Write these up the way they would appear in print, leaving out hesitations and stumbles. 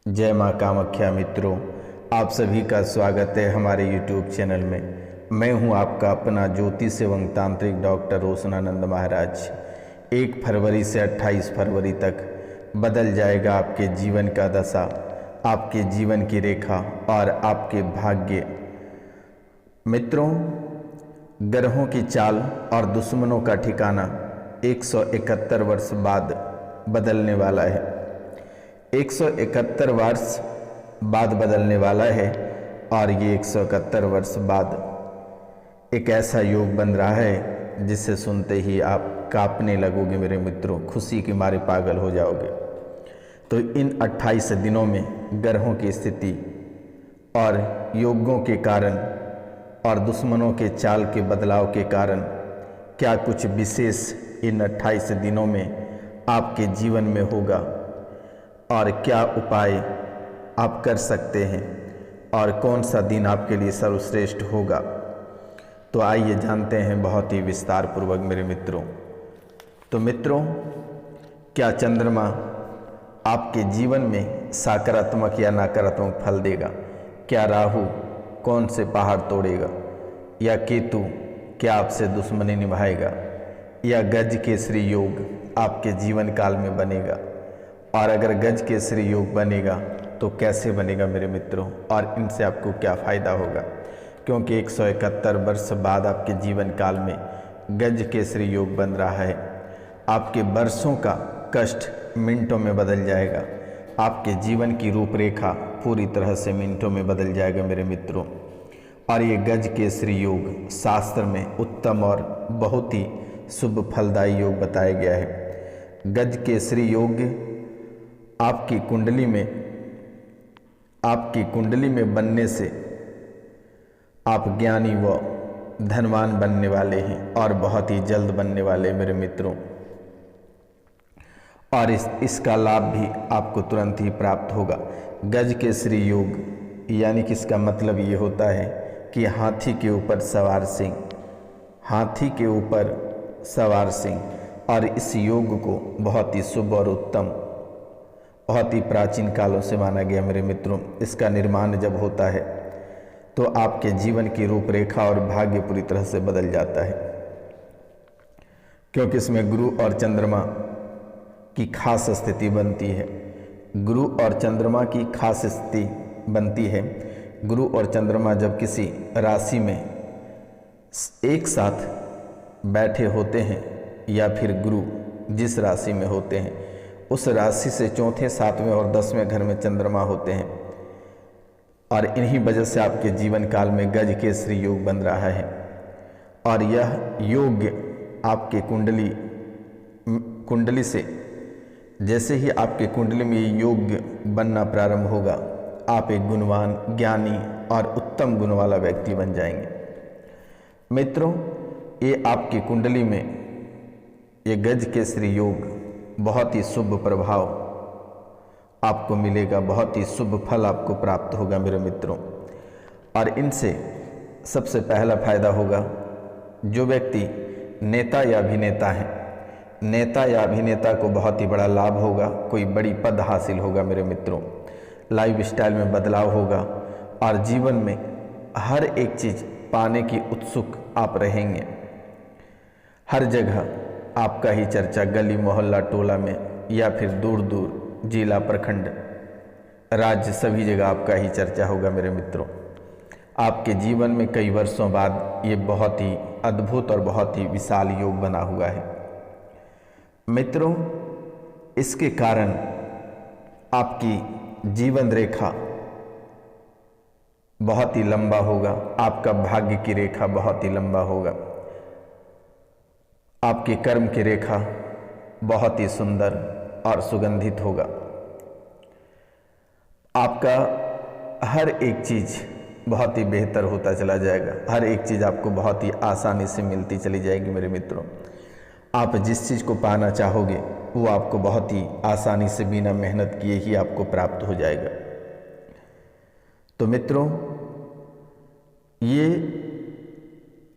जय माँ कामाख्या। मित्रों, आप सभी का स्वागत है हमारे YouTube चैनल में। मैं हूँ आपका अपना ज्योतिष एवं तांत्रिक डॉक्टर रोशनानंद महाराज। 1 फरवरी से 28 फरवरी तक बदल जाएगा आपके जीवन का दशा, आपके जीवन की रेखा और आपके भाग्य। मित्रों, ग्रहों की चाल और दुश्मनों का ठिकाना 171 वर्ष बाद बदलने वाला है। 171 वर्ष बाद बदलने वाला है और ये 171 वर्ष बाद एक ऐसा योग बन रहा है जिसे सुनते ही आप कांपने लगोगे मेरे मित्रों, खुशी के मारे पागल हो जाओगे। तो इन 28 दिनों में ग्रहों की स्थिति और योगों के कारण और दुश्मनों के चाल के बदलाव के कारण क्या कुछ विशेष इन 28 दिनों में आपके जीवन में होगा और क्या उपाय आप कर सकते हैं और कौन सा दिन आपके लिए सर्वश्रेष्ठ होगा। तो आइए जानते हैं बहुत ही विस्तार पूर्वक मेरे मित्रों। तो मित्रों, क्या चंद्रमा आपके जीवन में सकारात्मक या नकारात्मक फल देगा? क्या राहु कौन से पहाड़ तोड़ेगा? या केतु क्या आपसे दुश्मनी निभाएगा? या गज केसरी योग आपके जीवन काल में बनेगा? और अगर गज केसरी योग बनेगा तो कैसे बनेगा मेरे मित्रों, और इनसे आपको क्या फ़ायदा होगा? क्योंकि 171 वर्ष बाद आपके जीवन काल में गज केसरी योग बन रहा है। आपके वर्षों का कष्ट मिनटों में बदल जाएगा। आपके जीवन की रूपरेखा पूरी तरह से मिनटों में बदल जाएगा मेरे मित्रों। और ये गज केसरी योग शास्त्र में उत्तम और बहुत ही शुभ फलदायी योग बताया गया है। गज केसरी योग आपकी कुंडली में बनने से आप ज्ञानी व धनवान बनने वाले हैं और बहुत ही जल्द बनने वाले मेरे मित्रों। और इसका लाभ भी आपको तुरंत ही प्राप्त होगा। गज केसरी योग यानी कि इसका मतलब ये होता है कि हाथी के ऊपर सवार सिंह, हाथी के ऊपर सवार सिंह। और इस योग को बहुत ही शुभ और उत्तम, बहुत ही प्राचीन कालों से माना गया मेरे मित्रों। इसका निर्माण जब होता है तो आपके जीवन की रूपरेखा और भाग्य पूरी तरह से बदल जाता है, क्योंकि इसमें गुरु और चंद्रमा की खास स्थिति बनती है। गुरु और चंद्रमा की खास स्थिति बनती है। गुरु और चंद्रमा जब किसी राशि में एक साथ बैठे होते हैं या फिर गुरु जिस राशि में होते हैं उस राशि से 4थे, 7वें और 10वें घर में चंद्रमा होते हैं। और इन्हीं वजह से आपके जीवन काल में गज केसरी योग बन रहा है। और यह योग आपके कुंडली से, जैसे ही आपके कुंडली में ये योग बनना प्रारंभ होगा, आप एक गुणवान, ज्ञानी और उत्तम गुण वाला व्यक्ति बन जाएंगे। मित्रों, ये आपकी कुंडली में ये गज केसरी योग बहुत ही शुभ प्रभाव आपको मिलेगा, बहुत ही शुभ फल आपको प्राप्त होगा मेरे मित्रों। और इनसे सबसे पहला फायदा होगा, जो व्यक्ति नेता या अभिनेता है, नेता या अभिनेता को बहुत ही बड़ा लाभ होगा, कोई बड़ी पद हासिल होगा मेरे मित्रों। लाइफ स्टाइल में बदलाव होगा और जीवन में हर एक चीज़ पाने की उत्सुक आप रहेंगे। हर जगह आपका ही चर्चा, गली मोहल्ला टोला में या फिर दूर दूर जिला प्रखंड राज्य सभी जगह आपका ही चर्चा होगा मेरे मित्रों। आपके जीवन में कई वर्षों बाद ये बहुत ही अद्भुत और बहुत ही विशाल योग बना हुआ है मित्रों। इसके कारण आपकी जीवन रेखा बहुत ही लंबा होगा, आपका भाग्य की रेखा बहुत ही लंबा होगा, आपकी कर्म की रेखा बहुत ही सुंदर और सुगंधित होगा। आपका हर एक चीज़ बहुत ही बेहतर होता चला जाएगा, हर एक चीज़ आपको बहुत ही आसानी से मिलती चली जाएगी मेरे मित्रों। आप जिस चीज़ को पाना चाहोगे वो आपको बहुत ही आसानी से बिना मेहनत किए ही आपको प्राप्त हो जाएगा। तो मित्रों, ये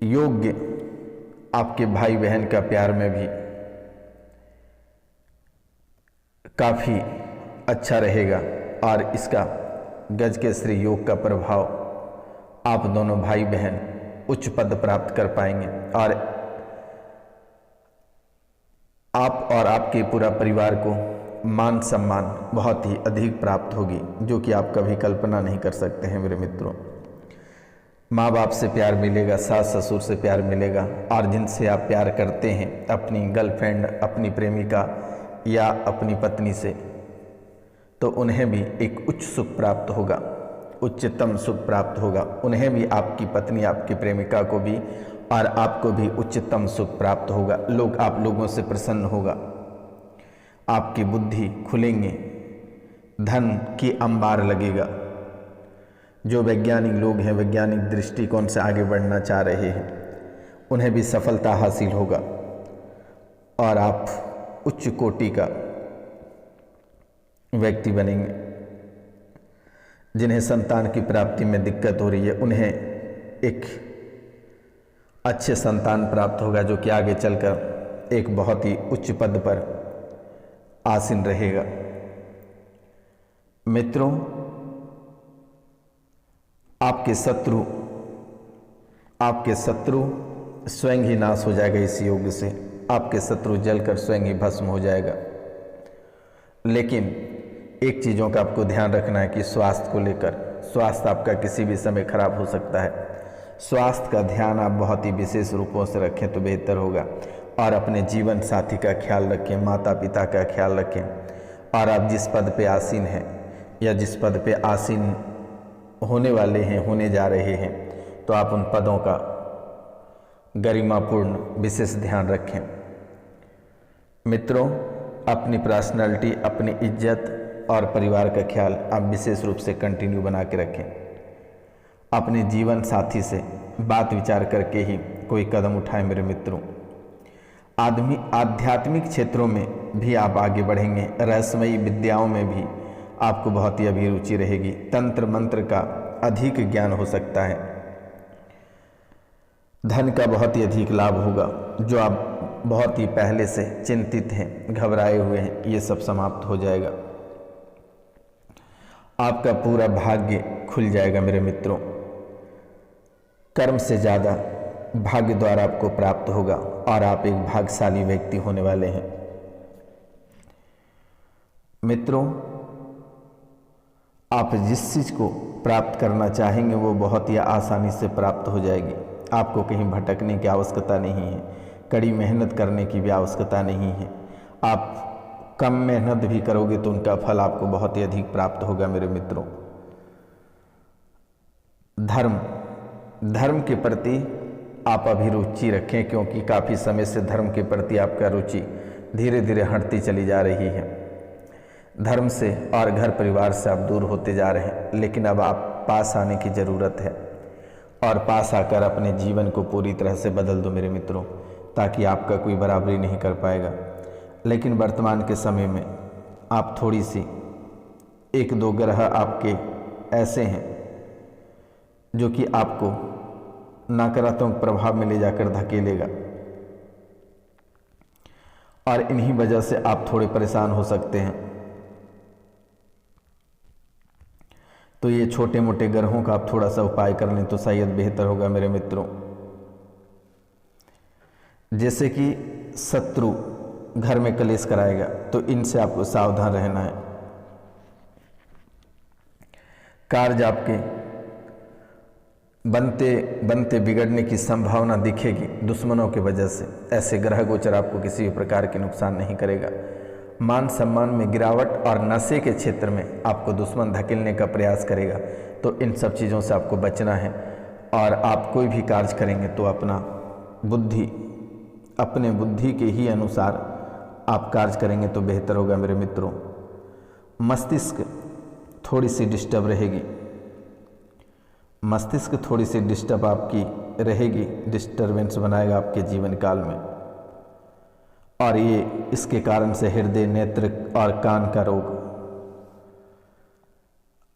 योग आपके भाई बहन का प्यार में भी काफ़ी अच्छा रहेगा। और इसका गजकेसरी योग का प्रभाव आप दोनों भाई बहन उच्च पद प्राप्त कर पाएंगे और आप और आपके पूरा परिवार को मान सम्मान बहुत ही अधिक प्राप्त होगी, जो कि आप कभी कल्पना नहीं कर सकते हैं मेरे मित्रों। माँ बाप से प्यार मिलेगा, सास ससुर से प्यार मिलेगा और जिनसे आप प्यार करते हैं, अपनी गर्लफ्रेंड, अपनी प्रेमिका या अपनी पत्नी से, तो उन्हें भी एक उच्च सुख प्राप्त होगा, उच्चतम सुख प्राप्त होगा। उन्हें भी, आपकी पत्नी, आपकी प्रेमिका को भी और आपको भी उच्चतम सुख प्राप्त होगा। आप लोगों से प्रसन्न होगा, आपकी बुद्धि खुलेंगे, धन की अंबार लगेगा। जो वैज्ञानिक लोग हैं, वैज्ञानिक दृष्टिकोण से आगे बढ़ना चाह रहे हैं, उन्हें भी सफलता हासिल होगा और आप उच्च कोटि का व्यक्ति बनेंगे। जिन्हें संतान की प्राप्ति में दिक्कत हो रही है, उन्हें एक अच्छे संतान प्राप्त होगा, जो कि आगे चलकर एक बहुत ही उच्च पद पर आसीन रहेगा। मित्रों, आपके शत्रु स्वयं ही नाश हो जाएगा इस योग से। आपके शत्रु जलकर स्वयं ही भस्म हो जाएगा। लेकिन एक चीज़ों का आपको ध्यान रखना है कि स्वास्थ्य को लेकर, स्वास्थ्य आपका किसी भी समय खराब हो सकता है। स्वास्थ्य का ध्यान आप बहुत ही विशेष रूपों से रखें तो बेहतर होगा और अपने जीवन साथी का ख्याल रखें, माता पिता का ख्याल रखें। और आप जिस पद पे आसीन हैं या जिस पद पे आसीन होने वाले हैं, होने जा रहे हैं, तो आप उन पदों का गरिमापूर्ण विशेष ध्यान रखें। मित्रों, अपनी पर्सनालिटी, अपनी इज्जत और परिवार का ख्याल आप विशेष रूप से कंटिन्यू बना के रखें। अपने जीवन साथी से बात विचार करके ही कोई कदम उठाएं मेरे मित्रों। आध्यात्मिक क्षेत्रों में भी आप आगे बढ़ेंगे। रहस्यमयी विद्याओं में भी आपको बहुत ही अभिरुचि रहेगी। तंत्र मंत्र का अधिक ज्ञान हो सकता है। धन का बहुत ही अधिक लाभ होगा। जो आप बहुत ही पहले से चिंतित हैं, घबराए हुए हैं, ये सब समाप्त हो जाएगा। आपका पूरा भाग्य खुल जाएगा मेरे मित्रों। कर्म से ज़्यादा भाग्य द्वारा आपको प्राप्त होगा और आप एक भाग्यशाली व्यक्ति होने वाले हैं। मित्रों, आप जिस चीज़ को प्राप्त करना चाहेंगे वो बहुत ही आसानी से प्राप्त हो जाएगी। आपको कहीं भटकने की आवश्यकता नहीं है, कड़ी मेहनत करने की भी आवश्यकता नहीं है। आप कम मेहनत भी करोगे तो उनका फल आपको बहुत ही अधिक प्राप्त होगा मेरे मित्रों। धर्म के प्रति आप अभिरुचि रखें, क्योंकि काफ़ी समय से धर्म के प्रति आपका रुचि धीरे धीरे हटती चली जा रही है। धर्म से और घर परिवार से आप दूर होते जा रहे हैं, लेकिन अब आप पास आने की ज़रूरत है और पास आकर अपने जीवन को पूरी तरह से बदल दो मेरे मित्रों, ताकि आपका कोई बराबरी नहीं कर पाएगा। लेकिन वर्तमान के समय में आप थोड़ी सी, एक दो ग्रह आपके ऐसे हैं जो कि आपको नकारात्मक प्रभाव में ले जाकर धकेलेगा और इन्हीं वजह से आप थोड़े परेशान हो सकते हैं। तो ये छोटे मोटे ग्रहों का आप थोड़ा सा उपाय कर लें तो शायद बेहतर होगा मेरे मित्रों। जैसे कि शत्रु घर में कलेश कराएगा, तो इनसे आपको सावधान रहना है। कार्य आपके बनते बिगड़ने की संभावना दिखेगी दुश्मनों की वजह से। ऐसे ग्रह गोचर आपको किसी भी प्रकार के नुकसान नहीं करेगा। मान सम्मान में गिरावट और नशे के क्षेत्र में आपको दुश्मन धकेलने का प्रयास करेगा, तो इन सब चीज़ों से आपको बचना है। और आप कोई भी कार्य करेंगे तो अपने बुद्धि के ही अनुसार आप कार्य करेंगे तो बेहतर होगा मेरे मित्रों। मस्तिष्क थोड़ी सी डिस्टर्ब रहेगी, मस्तिष्क थोड़ी सी डिस्टर्ब आपकी रहेगी, डिस्टर्बेंस बनाएगा आपके जीवन काल में। और ये इसके कारण से हृदय, नेत्र और कान का रोग,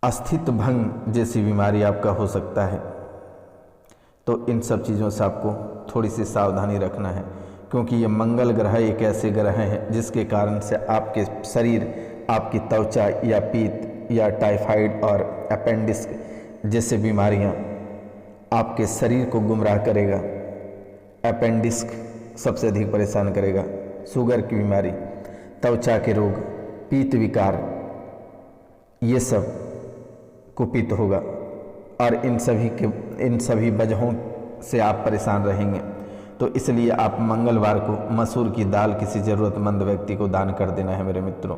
अस्थित्व भंग जैसी बीमारी आपका हो सकता है। तो इन सब चीज़ों से आपको थोड़ी सी सावधानी रखना है, क्योंकि ये मंगल ग्रह एक ऐसे ग्रह हैं जिसके कारण से आपके शरीर, आपकी त्वचा या पीत या टाइफाइड और अपेंडिक्स जैसे बीमारियां आपके शरीर को गुमराह करेगा। अपेंडिक्स सबसे अधिक परेशान करेगा, शुगर की बीमारी, त्वचा के रोग, पीत विकार, ये सब कुपित होगा और इन सभी वजहों से आप परेशान रहेंगे। तो इसलिए आप मंगलवार को मसूर की दाल किसी ज़रूरतमंद व्यक्ति को दान कर देना है मेरे मित्रों।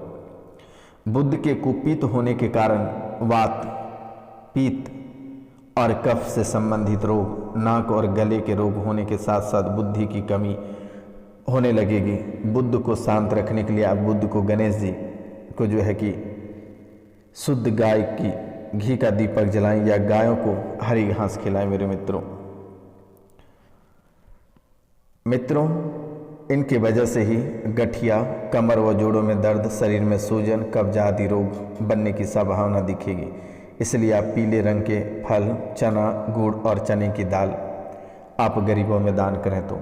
बुध के कुपित होने के कारण वात, पित्त और कफ से संबंधित रोग, नाक और गले के रोग होने के साथ साथ बुद्धि की कमी होने लगेगी। बुध को शांत रखने के लिए आप बुध को, गणेश जी को जो है कि शुद्ध गाय की घी का दीपक जलाएं या गायों को हरी घास खिलाएं मेरे मित्रों। इनकी वजह से ही गठिया, कमर व जोड़ों में दर्द, शरीर में सूजन, कब्ज आदि रोग बनने की संभावना दिखेगी। इसलिए आप पीले रंग के फल, चना, गुड़ और चने की दाल आप गरीबों में दान करें तो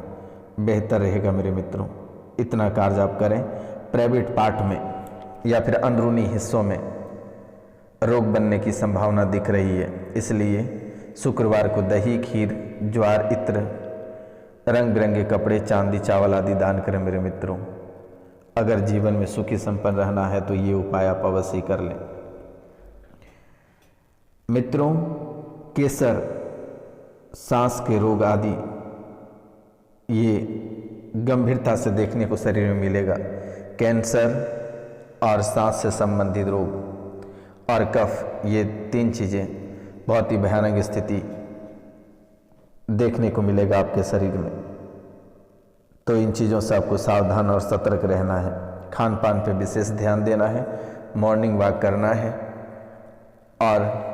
बेहतर रहेगा मेरे मित्रों। इतना कार्य आप करें। प्राइवेट पार्ट में या फिर अंदरूनी हिस्सों में रोग बनने की संभावना दिख रही है, इसलिए शुक्रवार को दही, खीर, ज्वार, इत्र, रंग बिरंगे कपड़े, चांदी, चावल आदि दान करें मेरे मित्रों। अगर जीवन में सुखी संपन्न रहना है तो ये उपाय आप अवश्य ही कर लें मित्रों। केसर, सांस के रोग आदि ये गंभीरता से देखने को शरीर में मिलेगा। कैंसर और सांस से संबंधित रोग और कफ, ये 3 चीज़ें बहुत ही भयानक स्थिति देखने को मिलेगा आपके शरीर में। तो इन चीज़ों से आपको सावधान और सतर्क रहना है। खान पान पे विशेष ध्यान देना है, मॉर्निंग वॉक करना है और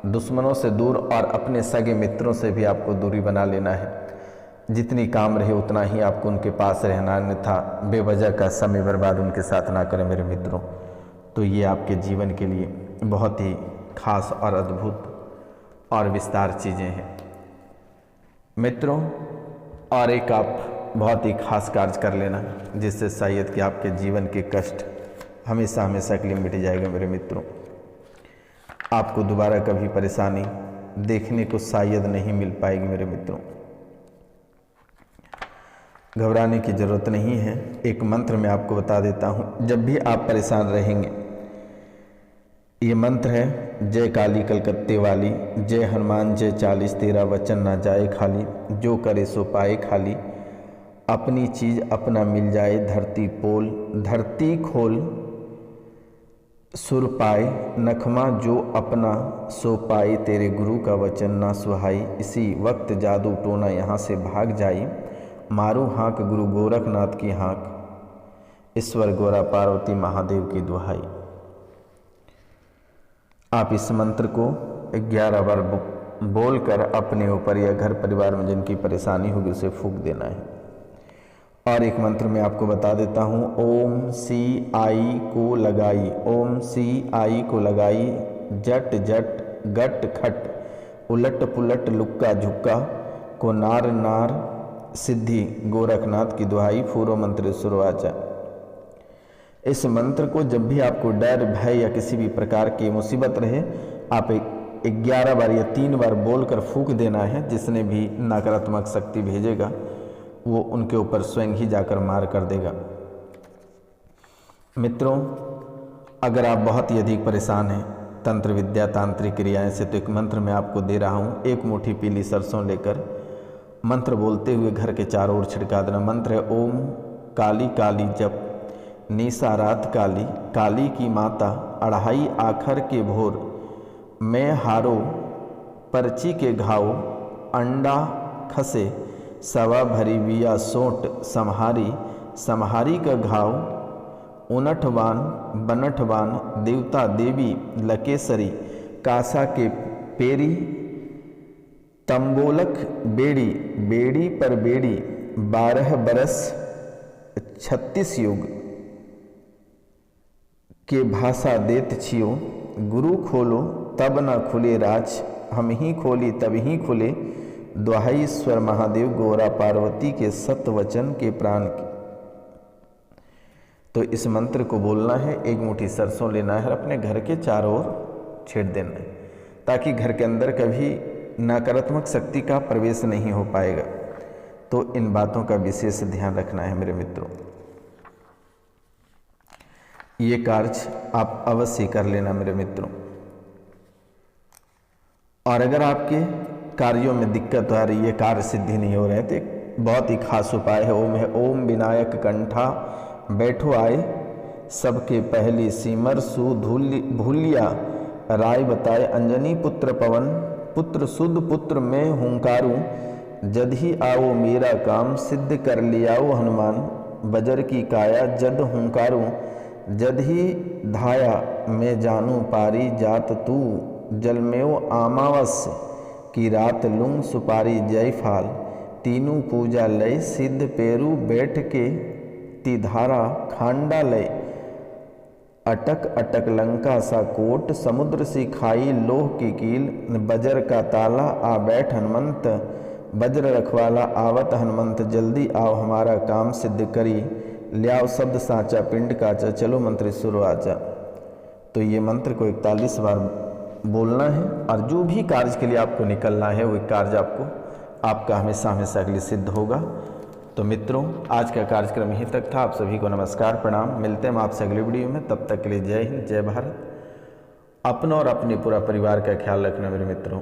दुश्मनों से दूर और अपने सगे मित्रों से भी आपको दूरी बना लेना है। जितनी काम रहे उतना ही आपको उनके पास रहना, अन्यथा बेवजह का समय बर्बाद उनके साथ ना करें मेरे मित्रों। तो ये आपके जीवन के लिए बहुत ही खास और अद्भुत और विस्तार चीज़ें हैं मित्रों। और एक आप बहुत ही खास कार्य कर लेना जिससे शायद कि आपके जीवन के कष्ट हमेशा हमेशा के लिए मिट जाएगा मेरे मित्रों। आपको दोबारा कभी परेशानी देखने को शायद नहीं मिल पाएगी मेरे मित्रों। घबराने की जरूरत नहीं है। एक मंत्र मैं आपको बता देता हूँ, जब भी आप परेशान रहेंगे, ये मंत्र है, जय काली कलकत्ते वाली, जय हनुमान जय 40 तेरा वचन ना जाए खाली, जो करे सो पाए खाली, अपनी चीज अपना मिल जाए धरती पोल, धरती खोल सुर पाए, नखमा जो अपना सो पाए, तेरे गुरु का वचन ना सुहाई, इसी वक्त जादू टोना यहाँ से भाग जाई, मारू हाँक गुरु गोरखनाथ की हाँक, ईश्वर गोरा पार्वती महादेव की दुहाई। आप इस मंत्र को 11 बार बोलकर अपने ऊपर या घर परिवार में जिनकी परेशानी होगी उसे फूंक देना है। और एक मंत्र मैं आपको बता देता हूँ, ओम सी आई को लगाई, ओम सी आई को लगाई, जट जट गट खट, उलट पुलट लुक्का झुक्का, को नार नार सिद्धि, गोरखनाथ की दुहाई, फूरो मंत्र सुरवाचा। इस मंत्र को जब भी आपको डर, भय या किसी भी प्रकार की मुसीबत रहे, आप 11 बार या 3 बार बोलकर फूंक देना है। जिसने भी नकारात्मक शक्ति भेजेगा वो उनके ऊपर स्वयं ही जाकर मार कर देगा। मित्रों, अगर आप बहुत ही अधिक परेशान हैं तंत्र विद्या, तांत्रिक क्रियाएं से, तो एक मंत्र मैं आपको दे रहा हूँ। 1 मुट्ठी पीली सरसों लेकर मंत्र बोलते हुए घर के चारों ओर छिड़का देना। मंत्र है, ओम काली काली जप, निशा रात काली, काली की माता, अढ़ाई आखर के भोर, मैं हारो पर्ची के घाव, अंडा खसे सवा भरी बिया सोट, सम्हारी सम्हारी का घाव, उनठवान बनठवान, देवता देवी लकेसरी, कासा के पेरी, तंबोलक बेड़ी, बेड़ी पर बेड़ी, 12 बरस 36 युग के भाषा देत छियो, गुरु खोलो तब न खुले राज, हम ही खोली तब ही खुले, दुहाई ईश्वर महादेव गोरा पार्वती के सत वचन के प्राण की। तो इस मंत्र को बोलना है, एक मुट्ठी सरसों लेना है, अपने घर के चारों ओर छींट देना है, ताकि घर के अंदर कभी नकारात्मक शक्ति का प्रवेश नहीं हो पाएगा। तो इन बातों का विशेष ध्यान रखना है मेरे मित्रों। ये कार्य आप अवश्य कर लेना मेरे मित्रों। और अगर आपके कार्यों में दिक्कत आ रही है, कार्य सिद्धि नहीं हो रहे हैं, तो एक बहुत ही खास उपाय है ओम विनायक कंठा बैठो आए सबके पहली सीमर सु भूलिया राय बताए अंजनी पुत्र पवन पुत्र सुध पुत्र में हुंकारूं जद ही आओ मेरा काम सिद्ध कर लियाओ हनुमान बजर की काया जद हुंकारूं जद ही धाया मैं जानू पारी जात तू जलमेओ अमावस्य की रात लुंग सुपारी जय फाल तीनों पूजा लय सिद्ध पेरू बैठ के तिधारा खांडा लय अटक अटक लंका सा कोट समुद्र सी खाई लोह की कील बजर का ताला आ बैठ हनुमंत बज्र रखवाला आवत हनुमंत जल्दी आओ हमारा काम सिद्ध करी लियाओ शब्द साचा पिंड काचा चलो मंत्र सुरो आचा। तो ये मंत्र को 41 बार बोलना है और जो भी कार्य के लिए आपको निकलना है वो कार्य आपका हमेशा हमेशा के लिए सिद्ध होगा। तो मित्रों, आज का कार्यक्रम यहीं तक था। आप सभी को नमस्कार प्रणाम। मिलते हैं हम आपसे अगली वीडियो में। तब तक के लिए जय हिंद जय भारत। अपना और अपने पूरा परिवार का ख्याल रखना मेरे मित्रों।